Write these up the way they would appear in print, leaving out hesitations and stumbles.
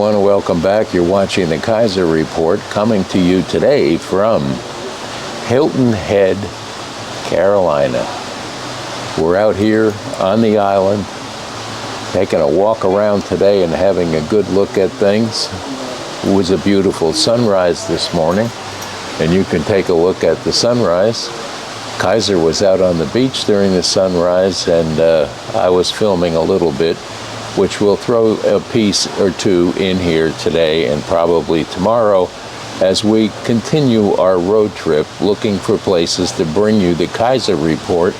everyone, and welcome back. You're watching the Kaiser Report, coming to you today from Hilton Head, Carolina. We're out here on the island, taking a walk around today and having a good look at things. It was a beautiful sunrise this morning, and you can take a look at the sunrise. Kaiser was out on the beach during the sunrise, and I was filming a little bit, which we'll throw a piece or two in here today and probably tomorrow as we continue our road trip looking for places to bring you the Kaiser Report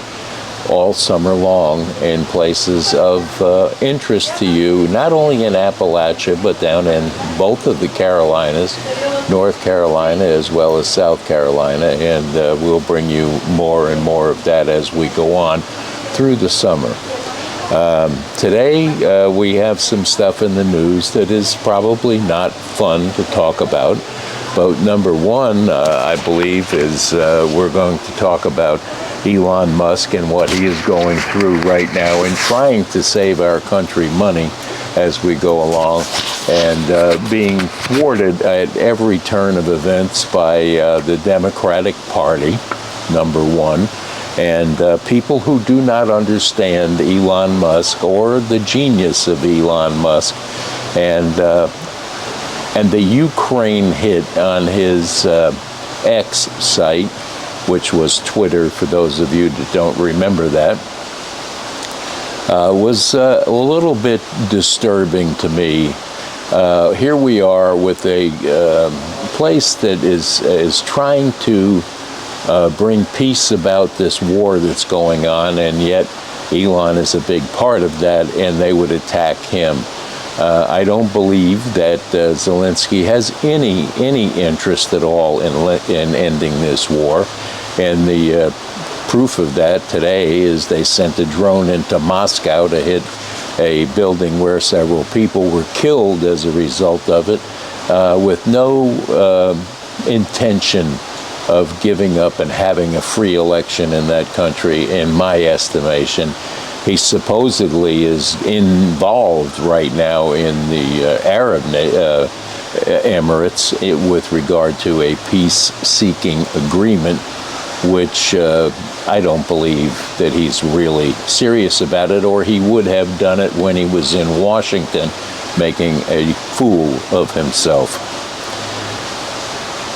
all summer long in places of interest to you, not only in Appalachia, but down in both of the Carolinas, North Carolina as well as South Carolina, and we'll bring you more and more of that as we go on through the summer. Today we have some stuff in the news that is probably not fun to talk about, but number one, I believe, is we're going to talk about Elon Musk and what he is going through right now in trying to save our country money as we go along, and being thwarted at every turn of events by the Democratic Party, number one. And people who do not understand Elon Musk or the genius of Elon Musk, and the Ukraine hit on his X site, which was Twitter for those of you that don't remember that, was a little bit disturbing to me. Here we are with a place that is trying to bring peace about this war that's going on, and yet Elon is a big part of that, and they would attack him. I don't believe that Zelensky has any interest at all in ending this war, and the proof of that today is they sent a drone into Moscow to hit a building where several people were killed as a result of it, with no intention of giving up and having a free election in that country, in my estimation. He supposedly is involved right now in the Arab Emirates with regard to a peace-seeking agreement, which I don't believe that he's really serious about it, or he would have done it when he was in Washington making a fool of himself.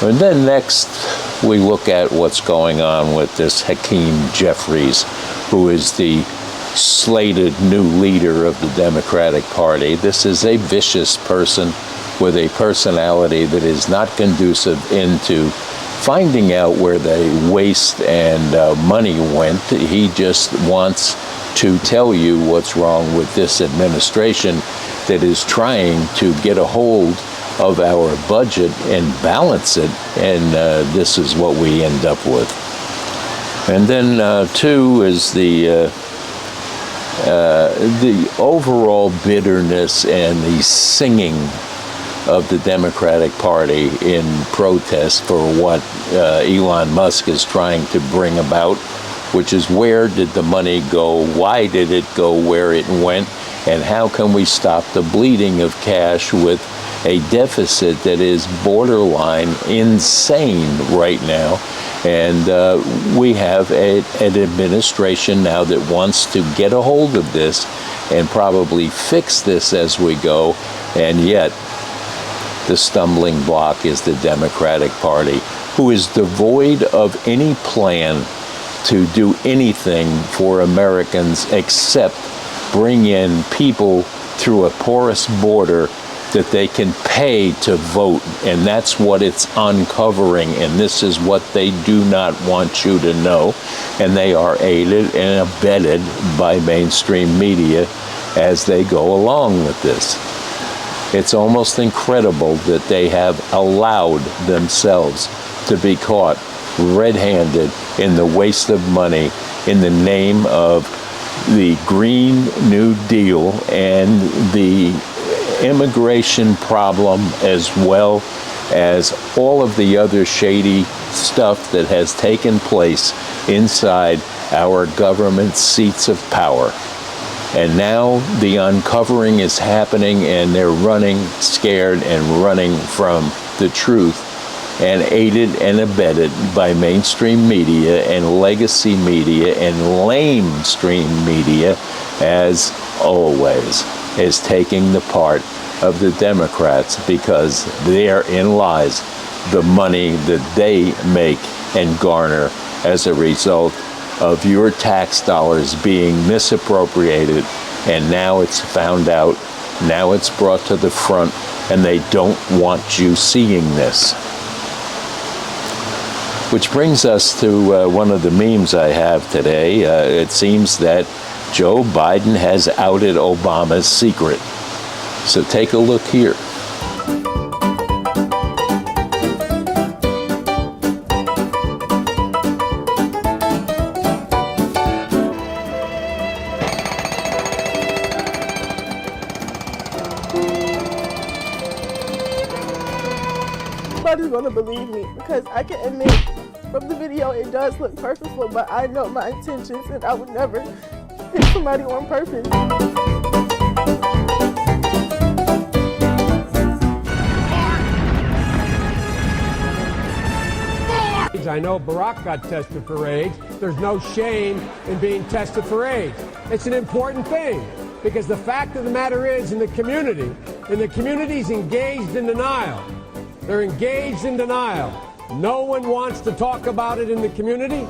And then next, we look at what's going on with this Hakeem Jeffries, who is the slated new leader of the Democratic Party. This is a vicious person with a personality that is not conducive into finding out where the waste and money went. He just wants to tell you what's wrong with this administration that is trying to get a hold of our budget and balance it, and this is what we end up with. And then two is the overall bitterness and the singing of the Democratic Party in protest for what Elon Musk is trying to bring about, which is where did the money go, why did it go where it went, and how can we stop the bleeding of cash with a deficit that is borderline insane right now. And we have an administration now that wants to get a hold of this and probably fix this as we go, and yet the stumbling block is the Democratic Party, who is devoid of any plan to do anything for Americans except bring in people through a porous border that they can pay to vote, and that's what it's uncovering, and this is what they do not want you to know, and they are aided and abetted by mainstream media as they go along with this. It's almost incredible that they have allowed themselves to be caught red-handed in the waste of money in the name of the Green New Deal and the immigration problem, as well as all of the other shady stuff that has taken place inside our government seats of power. And now the uncovering is happening, and they're running scared and running from the truth, and aided and abetted by mainstream media and legacy media and lamestream media, as always, is taking the part of the Democrats, because therein lies the money that they make and garner as a result of your tax dollars being misappropriated. And now it's found out, now it's brought to the front, and they don't want you seeing this. Which brings us to one of the memes I have today. It seems that Joe Biden has outed Obama's secret. So take a look here. Nobody's gonna believe me, because I can admit from the video it does look purposeful, but I know my intentions and I would never hit somebody on purpose. I know Barack got tested for AIDS. There's no shame in being tested for AIDS. It's an important thing, because the fact of the matter is, in the community's engaged in denial. They're engaged in denial. No one wants to talk about it in the community.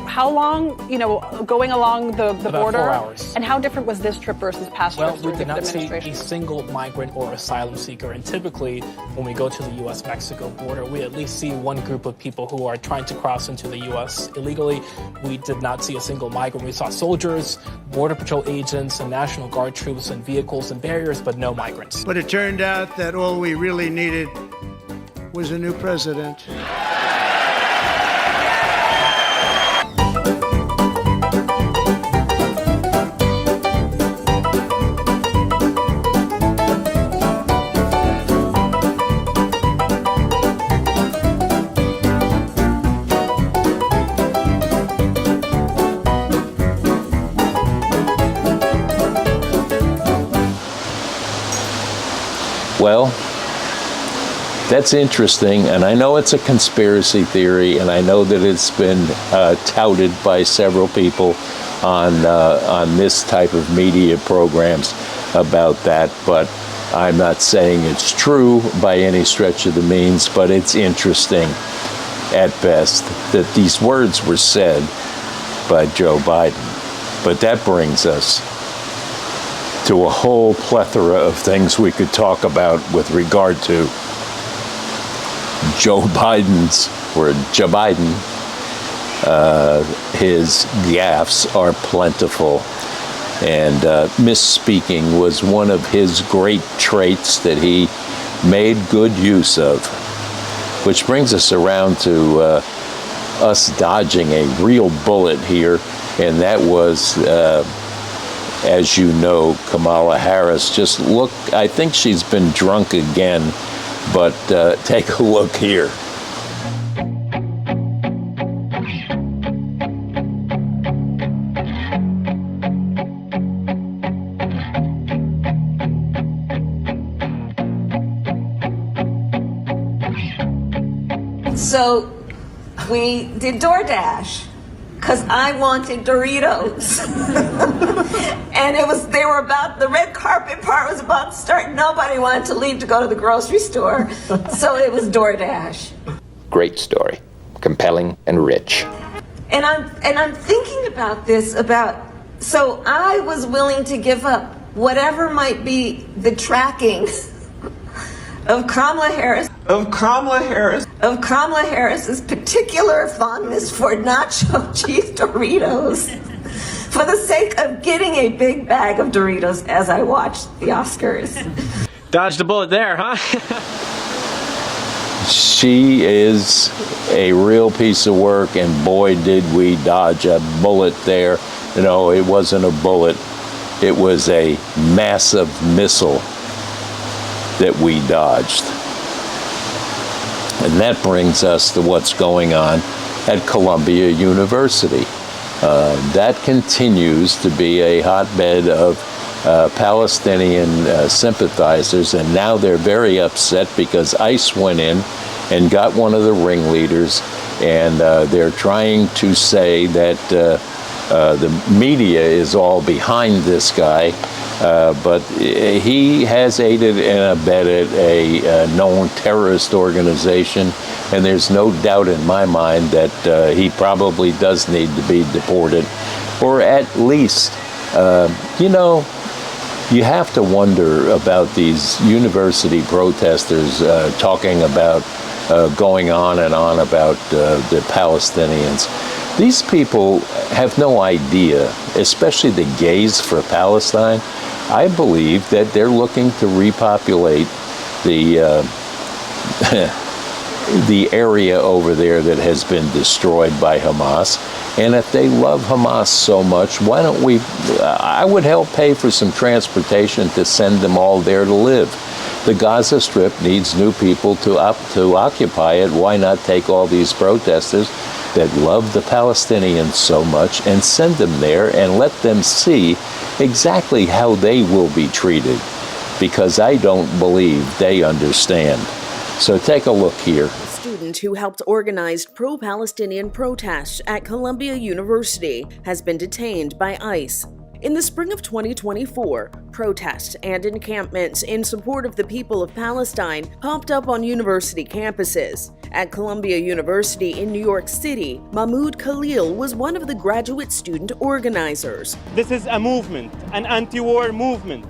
How long, going along the border? 4 hours. And how different was this trip versus past trips? Well, we did not see a single migrant or asylum seeker. And typically, when we go to the U.S.-Mexico border, we at least see one group of people who are trying to cross into the U.S. illegally. We did not see a single migrant. We saw soldiers, Border Patrol agents, and National Guard troops and vehicles and barriers, but no migrants. But it turned out that all we really needed was a new president. Well, that's interesting, and I know it's a conspiracy theory, and I know that it's been touted by several people on this type of media programs about that, but I'm not saying it's true by any stretch of the means, but it's interesting at best that these words were said by Joe Biden. But that brings us to a whole plethora of things we could talk about with regard to Joe Biden's, or Joe Biden. His gaffes are plentiful, and misspeaking was one of his great traits that he made good use of. Which brings us around to us dodging a real bullet here, and that was as you know, Kamala Harris. Just look, I think she's been drunk again, but take a look here. So we did DoorDash because I wanted Doritos. And they were about, the red carpet part was about to start. Nobody wanted to leave to go to the grocery store. So it was DoorDash. Great story, compelling and rich. And I'm thinking about this, so I was willing to give up whatever might be the tracking of Kamala Harris's particular fondness for nacho cheese Doritos for the sake of getting a big bag of Doritos as I watched the Oscars. Dodged a bullet there, huh? She is a real piece of work, and boy did we dodge a bullet there. No, it wasn't a bullet. It was a massive missile that we dodged. And that brings us to what's going on at Columbia University. That continues to be a hotbed of Palestinian sympathizers, and now they're very upset because ICE went in and got one of the ringleaders, and they're trying to say that the media is all behind this guy, but he has aided and abetted a known terrorist organization, and there's no doubt in my mind that he probably does need to be deported, or at least, you have to wonder about these university protesters talking about going on and on about the Palestinians. These people have no idea, especially the gays for Palestine. I believe that they're looking to repopulate the the area over there that has been destroyed by Hamas. And if they love Hamas so much, why don't I would help pay for some transportation to send them all there to live. The Gaza Strip needs new people to occupy it. Why not take all these protesters that love the Palestinians so much and send them there and let them see exactly how they will be treated? Because I don't believe they understand. So take a look here. Student who helped organize pro-Palestinian protests at Columbia University has been detained by ICE. In the spring of 2024, protests and encampments in support of the people of Palestine popped up on university campuses. At Columbia University in New York City, Mahmoud Khalil was one of the graduate student organizers. This is a movement, an anti-war movement.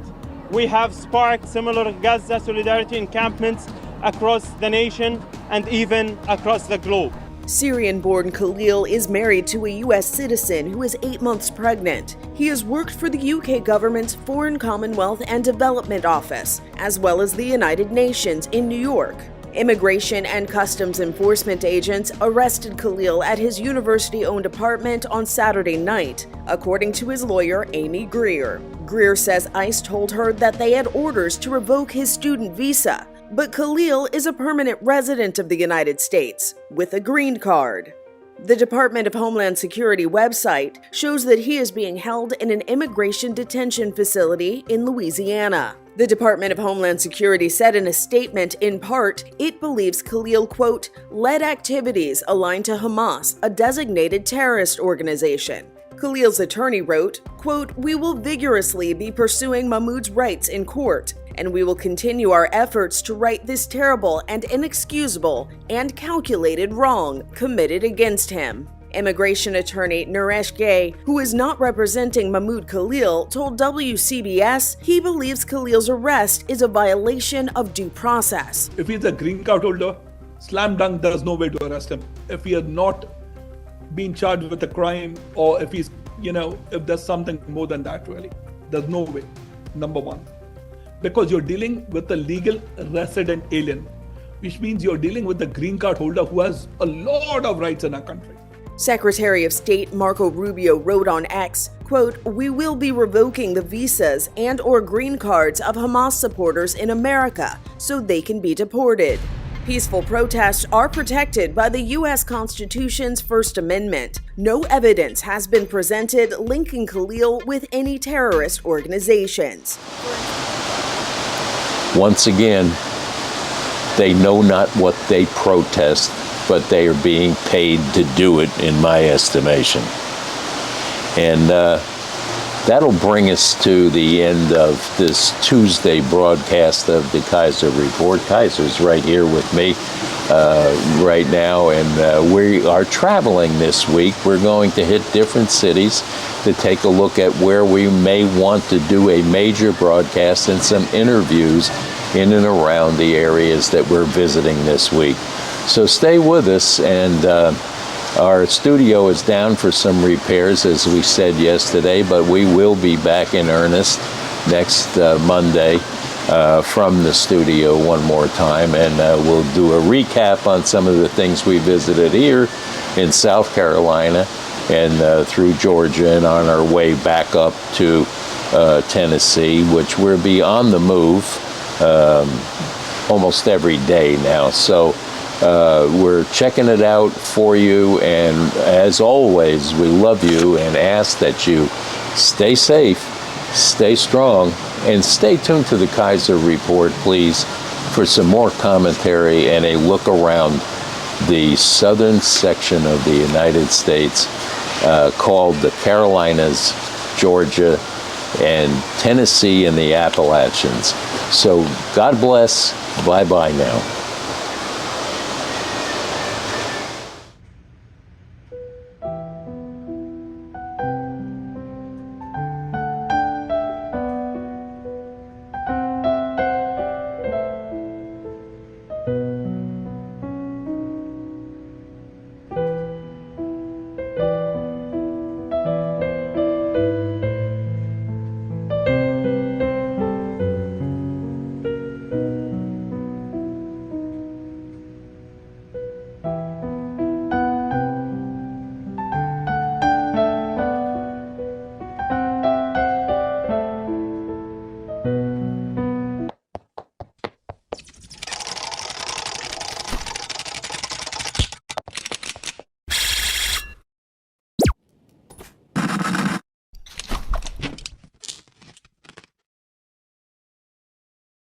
We have sparked similar Gaza solidarity encampments across the nation and even across the globe. Syrian-born Khalil is married to a U.S. citizen who is 8 months pregnant. He has worked for the UK government's Foreign Commonwealth and Development Office, as well as the United Nations in New York. Immigration and Customs Enforcement agents arrested Khalil at his university-owned apartment on Saturday night, according to his lawyer, Amy Greer. Greer says ICE told her that they had orders to revoke his student visa, but Khalil is a permanent resident of the United States with a green card. The Department of Homeland Security website shows that he is being held in an immigration detention facility in Louisiana. The Department of Homeland Security said in a statement, in part, it believes Khalil, quote, led activities aligned to Hamas, a designated terrorist organization. Khalil's attorney wrote, quote, we will vigorously be pursuing Mahmoud's rights in court, and we will continue our efforts to right this terrible and inexcusable and calculated wrong committed against him. Immigration attorney Naresh Gay, who is not representing Mahmoud Khalil, told WCBS he believes Khalil's arrest is a violation of due process. If he's a green card holder, slam dunk, there is no way to arrest him. If he has not been charged with a crime, or if he's, if there's something more than that, really, there's no way, number one. Because you're dealing with a legal resident alien, which means you're dealing with a green card holder who has a lot of rights in our country. Secretary of State Marco Rubio wrote on X, quote, we will be revoking the visas and/or green cards of Hamas supporters in America so they can be deported. Peaceful protests are protected by the U.S. Constitution's First Amendment. No evidence has been presented linking Khalil with any terrorist organizations. Once again, they know not what they protest, but they are being paid to do it, in my estimation. And that'll bring us to the end of this Tuesday broadcast of the Kaiser Report. Kaiser's right here with me right now, and we are traveling this week. We're going to hit different cities to take a look at where we may want to do a major broadcast and some interviews in and around the areas that we're visiting this week. So stay with us, and our studio is down for some repairs, as we said yesterday, but we will be back in earnest next Monday from the studio one more time, and we'll do a recap on some of the things we visited here in South Carolina and through Georgia, and on our way back up to Tennessee, which we'll be on the move almost every day now. So We're checking it out for you, and as always, we love you and ask that you stay safe, stay strong, and stay tuned to the Kaiser Report, please, for some more commentary and a look around the southern section of the United States called the Carolinas, Georgia, and Tennessee and the Appalachians. So God bless. Bye-bye now.